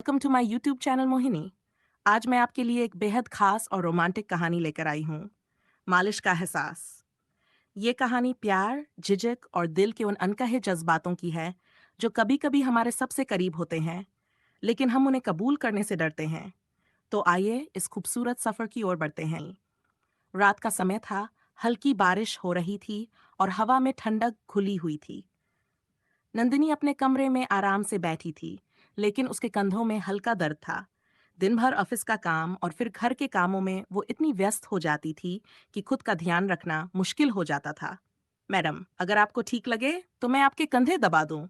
Welcome to my YouTube channel Mohini. आज मैं आपके लिए एक बेहद खास और रोमांटिक कहानी लेकर आई हूँ, मालिश का एहसास। ये कहानी प्यार, झिझक और दिल के उन अनकहे जज्बातों की है जो कभी-कभी हमारे सबसे करीब होते हैं, लेकिन हम उन्हें कबूल करने से डरते हैं। तो आइए इस खूबसूरत सफर की ओर बढ़ते हैं। रात का समय था, हल्की बारिश हो रही थी और हवा में ठंडक घुली हुई थी। नंदिनी अपने कमरे में आराम से बैठी थी, लेकिन उसके कंधों में हल्का दर्द था। दिन भर ऑफिस का काम और फिर घर के कामों में वो इतनी व्यस्त हो जाती थी कि खुद का ध्यान रखना मुश्किल हो जाता था। मैडम, अगर आपको ठीक लगे तो मैं आपके कंधे दबा दूं।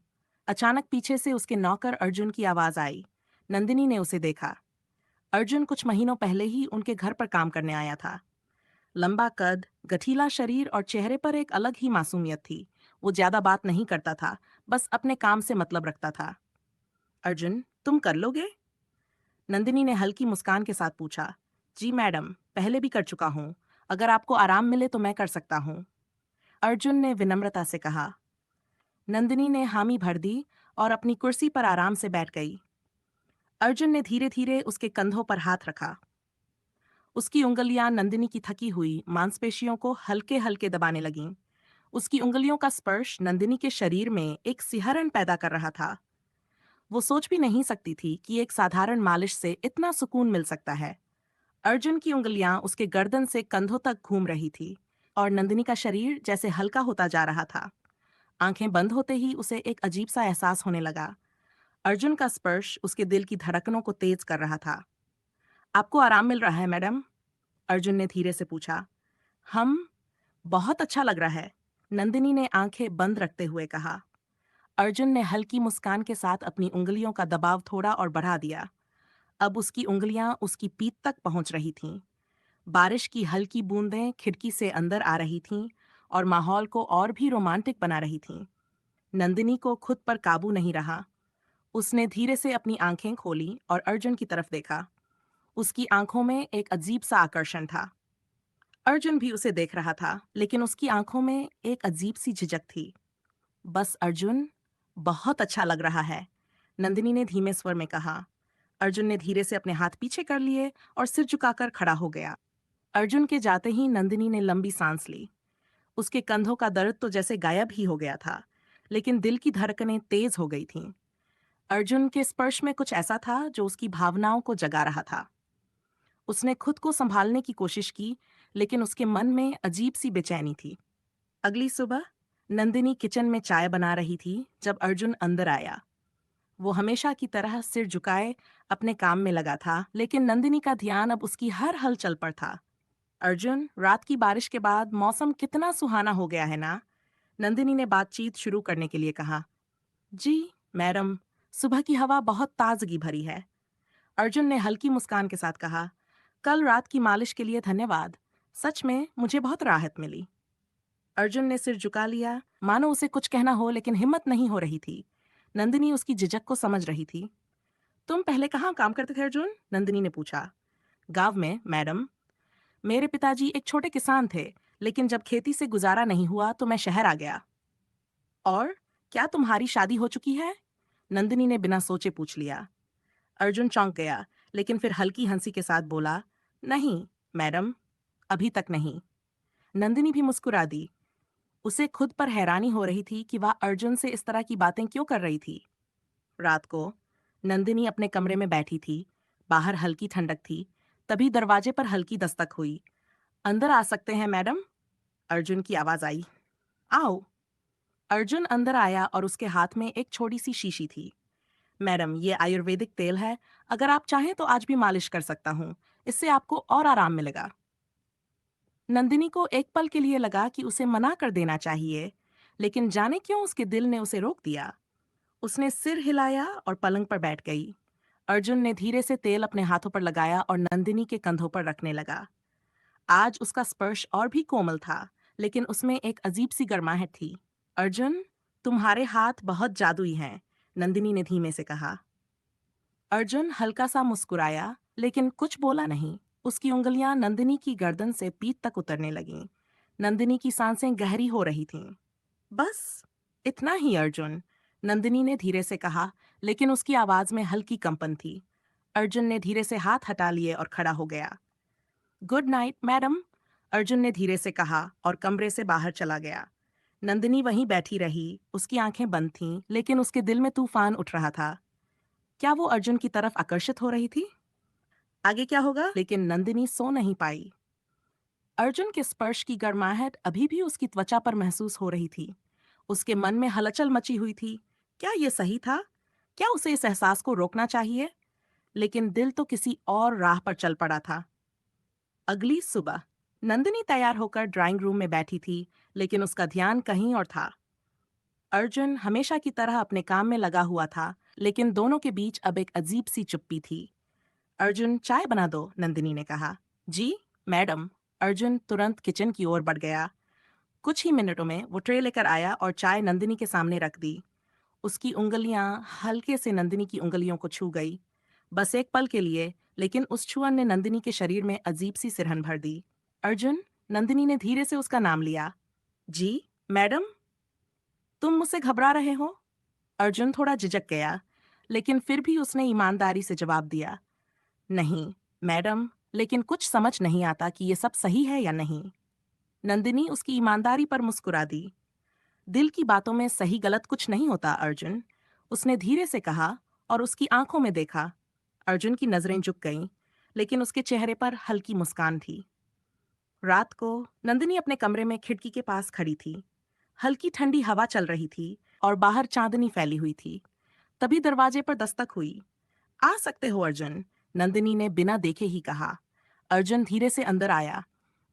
अचानक पीछे से उसके नौकर अर्जुन की आवाज आई। नंदिनी ने उसे देखा। अर्जुन कुछ महीनों पहले ही उनके घर पर काम करने आया था। लंबा कद, गठीला शरीर और चेहरे पर एक अलग ही मासूमियत थी। वो ज्यादा बात नहीं करता था, बस अपने काम से मतलब रखता था। अर्जुन, तुम कर लोगे? नंदिनी ने हल्की मुस्कान के साथ पूछा। जी मैडम, पहले भी कर चुका हूँ। अगर आपको आराम मिले तो मैं कर सकता हूँ, अर्जुन ने विनम्रता से कहा। नंदिनी ने हामी भर दी और अपनी कुर्सी पर आराम से बैठ गई। अर्जुन ने धीरे धीरे उसके कंधों पर हाथ रखा। उसकी उंगलियां नंदिनी की थकी हुई मांसपेशियों को हल्के हल्के दबाने लगीं। उसकी उंगलियों का स्पर्श नंदिनी के शरीर में एक सिहरन पैदा कर रहा था। वो सोच भी नहीं सकती थी कि एक साधारण मालिश से इतना सुकून मिल सकता है। अर्जुन की उंगलियां उसके गर्दन से कंधों तक घूम रही थी और नंदिनी का शरीर जैसे हल्का होता जा रहा था। आंखें बंद होते ही उसे एक अजीब सा एहसास होने लगा। अर्जुन का स्पर्श उसके दिल की धड़कनों को तेज कर रहा था। आपको आराम मिल रहा है मैडम? अर्जुन ने धीरे से पूछा। हम बहुत अच्छा लग रहा है, नंदिनी ने आंखें बंद रखते हुए कहा। अर्जुन ने हल्की मुस्कान के साथ अपनी उंगलियों का दबाव थोड़ा और बढ़ा दिया। अब उसकी उंगलियां उसकी पीठ तक पहुंच रही थीं। बारिश की हल्की बूंदें खिड़की से अंदर आ रही थीं और माहौल को और भी रोमांटिक बना रही थीं। नंदिनी को खुद पर काबू नहीं रहा। उसने धीरे से अपनी आंखें खोली और अर्जुन की तरफ देखा। उसकी आंखों में एक अजीब सा आकर्षण था। अर्जुन भी उसे देख रहा था, लेकिन उसकी आंखों में एक अजीब सी झिझक थी। बस अर्जुन, बहुत अच्छा लग रहा है, नंदिनी ने धीमे स्वर में कहा। अर्जुन ने धीरे से अपने हाथ पीछे कर लिए और सिर झुकाकर खड़ा हो गया। अर्जुन के जाते ही नंदिनी ने लंबी सांस ली। उसके कंधों का दर्द तो जैसे गायब ही हो गया था, लेकिन दिल की धड़कनें तेज हो गई थीं। अर्जुन के स्पर्श में कुछ ऐसा था जो उसकी भावनाओं को जगा रहा था। उसने खुद को संभालने की कोशिश की, लेकिन उसके मन में अजीब सी बेचैनी थी। अगली सुबह नंदिनी किचन में चाय बना रही थी जब अर्जुन अंदर आया। वो हमेशा की तरह सिर झुकाए अपने काम में लगा था, लेकिन नंदिनी का ध्यान अब उसकी हर हलचल पर था। अर्जुन, रात की बारिश के बाद मौसम कितना सुहाना हो गया है ना? नंदिनी ने बातचीत शुरू करने के लिए कहा। जी मैडम, सुबह की हवा बहुत ताजगी भरी है, अर्जुन ने हल्की मुस्कान के साथ कहा। कल रात की मालिश के लिए धन्यवाद, सच में मुझे बहुत राहत मिली। अर्जुन ने सिर झुका लिया, मानो उसे कुछ कहना हो, लेकिन हिम्मत नहीं हो रही थी। नंदिनी उसकी झिझक को समझ रही थी। तुम पहले कहाँ काम करते थे अर्जुन? नंदिनी ने पूछा। गांव में मैडम। मेरे पिताजी एक छोटे किसान थे, लेकिन जब खेती से गुजारा नहीं हुआ तो मैं शहर आ गया। और क्या तुम्हारी शादी हो चुकी है? नंदिनी ने बिना सोचे पूछ लिया। अर्जुन चौंक गया, लेकिन फिर हल्की हंसी के साथ बोला, नहीं मैडम, अभी तक नहीं। नंदिनी भी मुस्कुरा दी। उसे खुद पर हैरानी हो रही थी कि वह अर्जुन से इस तरह की बातें क्यों कर रही थी। रात को नंदिनी अपने कमरे में बैठी थी। बाहर हल्की ठंडक थी। तभी दरवाजे पर हल्की दस्तक हुई। अंदर आ सकते हैं मैडम? अर्जुन की आवाज आई। आओ। अर्जुन अंदर आया और उसके हाथ में एक छोटी सी शीशी थी। मैडम, ये आयुर्वेदिक तेल है। अगर आप चाहें तो आज भी मालिश कर सकता हूँ। इससे आपको और आराम मिलेगा। नंदिनी को एक पल के लिए लगा कि उसे मना कर देना चाहिए, लेकिन जाने क्यों उसके दिल ने उसे रोक दिया। उसने सिर हिलाया और पलंग पर बैठ गई। अर्जुन ने धीरे से तेल अपने हाथों पर लगाया और नंदिनी के कंधों पर रखने लगा। आज उसका स्पर्श और भी कोमल था, लेकिन उसमें एक अजीब सी गर्माहट थी। अर्जुन, तुम्हारे हाथ बहुत जादुई हैं, नंदिनी ने धीमे से कहा। अर्जुन हल्का सा मुस्कुराया, लेकिन कुछ बोला नहीं। उसकी उंगलियां नंदिनी की गर्दन से पीठ तक उतरने लगीं। नंदिनी की सांसें गहरी हो रही थीं। बस इतना ही अर्जुन, नंदिनी ने धीरे से कहा, लेकिन उसकी आवाज में हल्की कंपन थी। अर्जुन ने धीरे से हाथ हटा लिए और खड़ा हो गया। गुड नाइट मैडम, अर्जुन ने धीरे से कहा और कमरे से बाहर चला गया। नंदिनी वहीं बैठी रही, उसकी आंखें बंद थीं, लेकिन उसके दिल में तूफान उठ रहा था। क्या वो अर्जुन की तरफ आकर्षित हो रही थी? आगे क्या होगा? लेकिन नंदिनी सो नहीं पाई। अर्जुन के स्पर्श की गर्माहट अभी भी उसकी त्वचा पर महसूस हो रही थी। उसके मन में हलचल मची हुई थी। क्या ये सही था? क्या उसे इस एहसास को रोकना चाहिए? लेकिन दिल तो किसी और राह पर चल पड़ा था। अगली सुबह नंदिनी तैयार होकर ड्राइंग रूम में बैठी थी, लेकिन उसका ध्यान कहीं और था। अर्जुन हमेशा की तरह अपने काम में लगा हुआ था, लेकिन दोनों के बीच अब एक अजीब सी चुप्पी थी। अर्जुन, चाय बना दो, नंदिनी ने कहा। जी मैडम। अर्जुन तुरंत किचन की ओर बढ़ गया। कुछ ही मिनटों में वो ट्रे लेकर आया और चाय नंदिनी के सामने रख दी। उसकी उंगलियां हल्के से नंदिनी की उंगलियों को छू गई। बस एक पल के लिए, लेकिन उस छुअन ने नंदिनी के शरीर में अजीब सी सिरहन भर दी। अर्जुन, नंदिनी ने धीरे से उसका नाम लिया। जी मैडम, तुम मुझसे घबरा रहे हो? अर्जुन थोड़ा झिझक गया, लेकिन फिर भी उसने ईमानदारी से जवाब दिया। नहीं मैडम, लेकिन कुछ समझ नहीं आता कि ये सब सही है या नहीं। नंदिनी उसकी ईमानदारी पर मुस्कुरा दी। दिल की बातों में सही गलत कुछ नहीं होता अर्जुन, उसने धीरे से कहा और उसकी आंखों में देखा। अर्जुन की नजरें झुक गईं, लेकिन उसके चेहरे पर हल्की मुस्कान थी। रात को नंदिनी अपने कमरे में खिड़की के पास खड़ी थी। हल्की ठंडी हवा चल रही थी और बाहर चांदनी फैली हुई थी। तभी दरवाजे पर दस्तक हुई। आ सकते हो अर्जुन, नंदिनी ने बिना देखे ही कहा। अर्जुन धीरे से अंदर आया।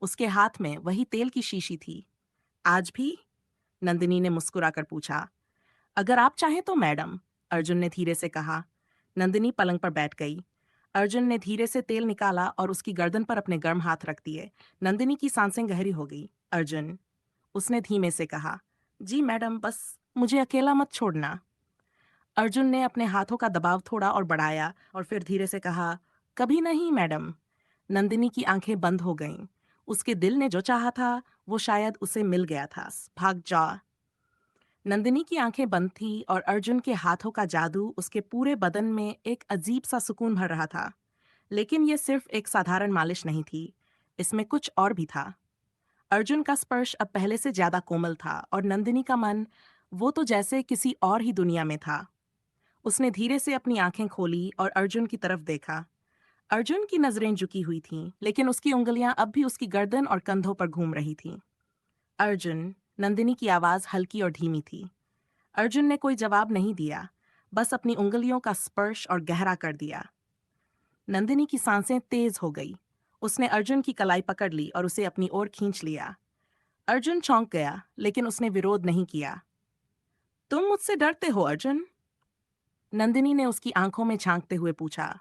उसके हाथ में वही तेल की शीशी थी। आज भी? नंदिनी ने मुस्कुराकर पूछा। अगर आप चाहें तो मैडम, अर्जुन ने धीरे से कहा। नंदिनी पलंग पर बैठ गई। अर्जुन ने धीरे से तेल निकाला और उसकी गर्दन पर अपने गर्म हाथ रख दिए। नंदिनी की सांसें गहरी हो गई। अर्जुन, उसने धीमे से कहा। जी मैडम, बस मुझे अकेला मत छोड़ना। अर्जुन ने अपने हाथों का दबाव थोड़ा और बढ़ाया और फिर धीरे से कहा, कभी नहीं मैडम। नंदिनी की आंखें बंद हो गईं। उसके दिल ने जो चाहा था वो शायद उसे मिल गया था। भाग जा। नंदिनी की आंखें बंद थी और अर्जुन के हाथों का जादू उसके पूरे बदन में एक अजीब सा सुकून भर रहा था। लेकिन ये सिर्फ एक साधारण मालिश नहीं थी, इसमें कुछ और भी था। अर्जुन का स्पर्श अब पहले से ज्यादा कोमल था और नंदिनी का मन, वो तो जैसे किसी और ही दुनिया में था। उसने धीरे से अपनी आंखें खोली और अर्जुन की तरफ देखा। अर्जुन की नजरें झुकी हुई थीं, लेकिन उसकी उंगलियां अब भी उसकी गर्दन और कंधों पर घूम रही थीं। अर्जुन, नंदिनी की आवाज हल्की और धीमी थी। अर्जुन ने कोई जवाब नहीं दिया, बस अपनी उंगलियों का स्पर्श और गहरा कर दिया। नंदिनी की सांसें तेज हो गई। उसने अर्जुन की कलाई पकड़ ली और उसे अपनी ओर खींच लिया। अर्जुन चौंक गया, लेकिन उसने विरोध नहीं किया। तुम मुझसे डरते हो अर्जुन? नंदिनी ने उसकी आंखों में झांकते हुए पूछा।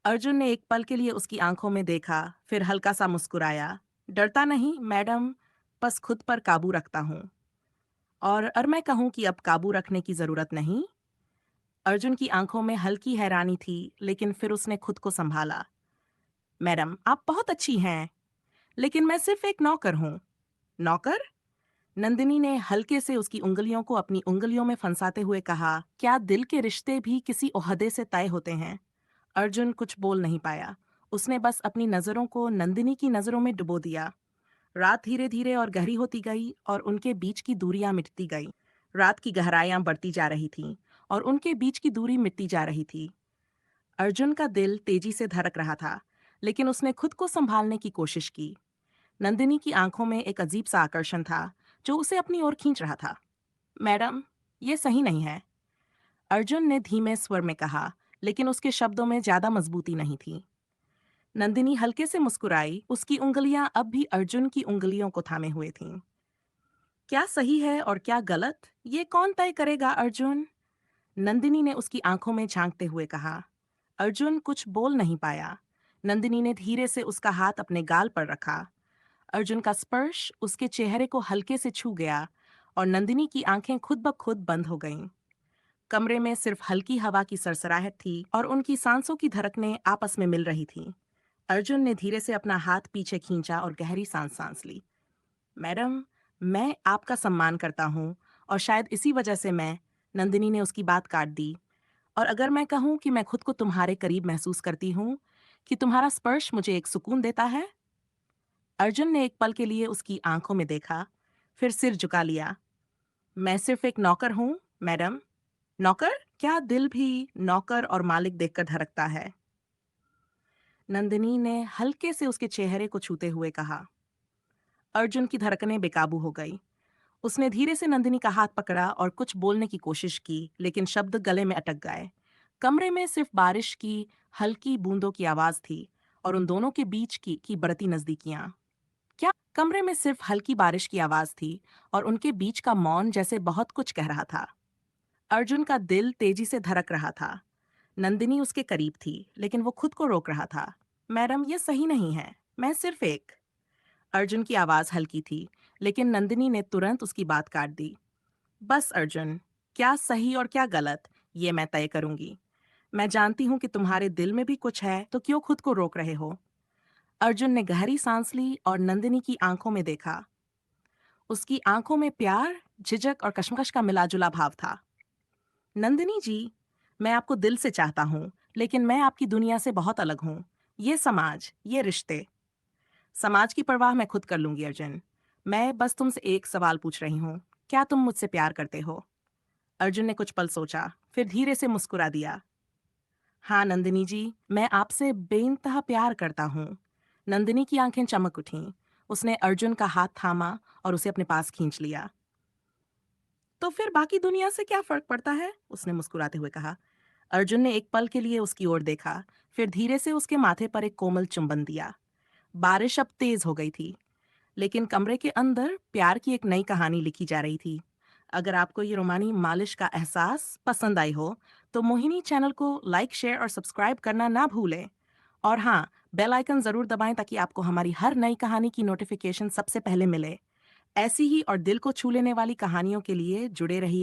अर्जुन ने एक पल के लिए उसकी आंखों में देखा, फिर हल्का सा मुस्कुराया। डरता नहीं मैडम, बस खुद पर काबू रखता हूँ। और मैं कहूँ कि अब काबू रखने की जरूरत नहीं। अर्जुन की आंखों में हल्की हैरानी थी, लेकिन फिर उसने खुद को संभाला। मैडम, आप बहुत अच्छी हैं, लेकिन मैं सिर्फ एक नौकर हूँ। नौकर? नंदिनी ने हल्के से उसकी उंगलियों को अपनी उंगलियों में फंसाते हुए कहा, क्या दिल के रिश्ते भी किसी ओहदे से तय होते हैं? अर्जुन कुछ बोल नहीं पाया। उसने बस अपनी नजरों को नंदिनी की नजरों में डुबो दिया। रात धीरे धीरे और गहरी होती गई और उनके बीच की दूरियां मिटती गई। रात की गहराइयां बढ़ती जा रही थीं और उनके बीच की दूरी मिटती जा रही थी। अर्जुन का दिल तेजी से धड़क रहा था, लेकिन उसने खुद को संभालने की कोशिश की। नंदिनी की आंखों में एक अजीब सा आकर्षण था, जो उसे अपनी ओर खींच रहा था। मैडम, ये सही नहीं है, अर्जुन ने धीमे स्वर में कहा, लेकिन उसके शब्दों में ज्यादा मजबूती नहीं थी। नंदिनी हल्के से मुस्कुराई, उसकी उंगलियां अब भी अर्जुन की उंगलियों को थामे हुए थीं। क्या सही है और क्या गलत, ये कौन तय करेगा अर्जुन? नंदिनी ने उसकी आंखों में झांकते हुए कहा। अर्जुन कुछ बोल नहीं पाया। नंदिनी ने धीरे से उसका हाथ अपने गाल पर रखा। अर्जुन का स्पर्श उसके चेहरे को हल्के से छू गया और नंदिनी की आंखें खुद ब खुद बंद हो गईं। कमरे में सिर्फ हल्की हवा की सरसराहट थी और उनकी सांसों की धड़कनें आपस में मिल रही थीं। अर्जुन ने धीरे से अपना हाथ पीछे खींचा और गहरी सांस सांस ली। मैडम, मैं आपका सम्मान करता हूँ और शायद इसी वजह से मैं, नंदिनी ने उसकी बात काट दी। और अगर मैं कहूँ कि मैं खुद को तुम्हारे करीब महसूस करती हूँ, कि तुम्हारा स्पर्श मुझे एक सुकून देता है। अर्जुन ने एक पल के लिए उसकी आंखों में देखा, फिर सिर झुका लिया। मैं सिर्फ एक नौकर हूँ, मैडम। नौकर? क्या दिल भी नौकर और मालिक देखकर धड़कता है? नंदिनी ने हल्के से उसके चेहरे को छूते हुए कहा। अर्जुन की धड़कनें बेकाबू हो गई। उसने धीरे से नंदिनी का हाथ पकड़ा और कुछ बोलने की कोशिश की, लेकिन शब्द गले में अटक गए। कमरे में सिर्फ बारिश की हल्की बूंदों की आवाज थी और उन दोनों के बीच की बढ़ती नजदीकियां। क्या कमरे में सिर्फ हल्की बारिश की आवाज थी और उनके बीच का मौन जैसे बहुत कुछ कह रहा था। अर्जुन का दिल तेजी से धड़क रहा था। नंदिनी उसके करीब थी, लेकिन वो खुद को रोक रहा था। मैडम, ये सही नहीं है। मैं सिर्फ एक। अर्जुन की आवाज हल्की थी, लेकिन नंदिनी ने तुरंत उसकी बात काट दी। बस अर्जुन, क्या सही और क्या गलत, ये मैं तय करूंगी। मैं जानती हूँ कि तुम्हारे दिल में भी कुछ है, तो क्यों खुद को रोक रहे हो? अर्जुन ने गहरी सांस ली और नंदिनी की आंखों में देखा। उसकी आंखों में प्यार, झिझक और कशमकश का मिला-जुला भाव था। नंदिनी जी, मैं आपको दिल से चाहता हूँ, लेकिन मैं आपकी दुनिया से बहुत अलग हूँ। ये समाज, ये रिश्ते। समाज की परवाह मैं खुद कर लूंगी अर्जुन। मैं बस तुमसे एक सवाल पूछ रही हूँ। क्या तुम मुझसे प्यार करते हो? अर्जुन ने कुछ पल सोचा, फिर धीरे से मुस्कुरा दिया। हाँ नंदिनी जी, मैं आपसे बेइंतहा प्यार करता हूँ। नंदिनी की आंखें चमक उठीं। उसने अर्जुन का हाथ थामा और उसे अपने पास खींच लिया। तो फिर बाकी दुनिया से क्या फर्क पड़ता है? उसने मुस्कुराते हुए कहा। अर्जुन ने एक पल के लिए उसकी ओर देखा, फिर धीरे से उसके माथे पर एक कोमल चुंबन दिया। बारिश अब तेज हो गई थी, लेकिन कमरे के अंदर प्यार की एक नई कहानी लिखी जा रही थी। अगर आपको ये रोमानी मालिश का एहसास पसंद आई हो, तो मोहिनी चैनल को लाइक, शेयर और सब्सक्राइब करना ना भूलें। और हाँ, बेल आइकन ज़रूर दबाएं ताकि आपको हमारी हर नई कहानी की नोटिफिकेशन सबसे पहले मिले। ऐसी ही और दिल को छू लेने वाली कहानियों के लिए जुड़े रहिए।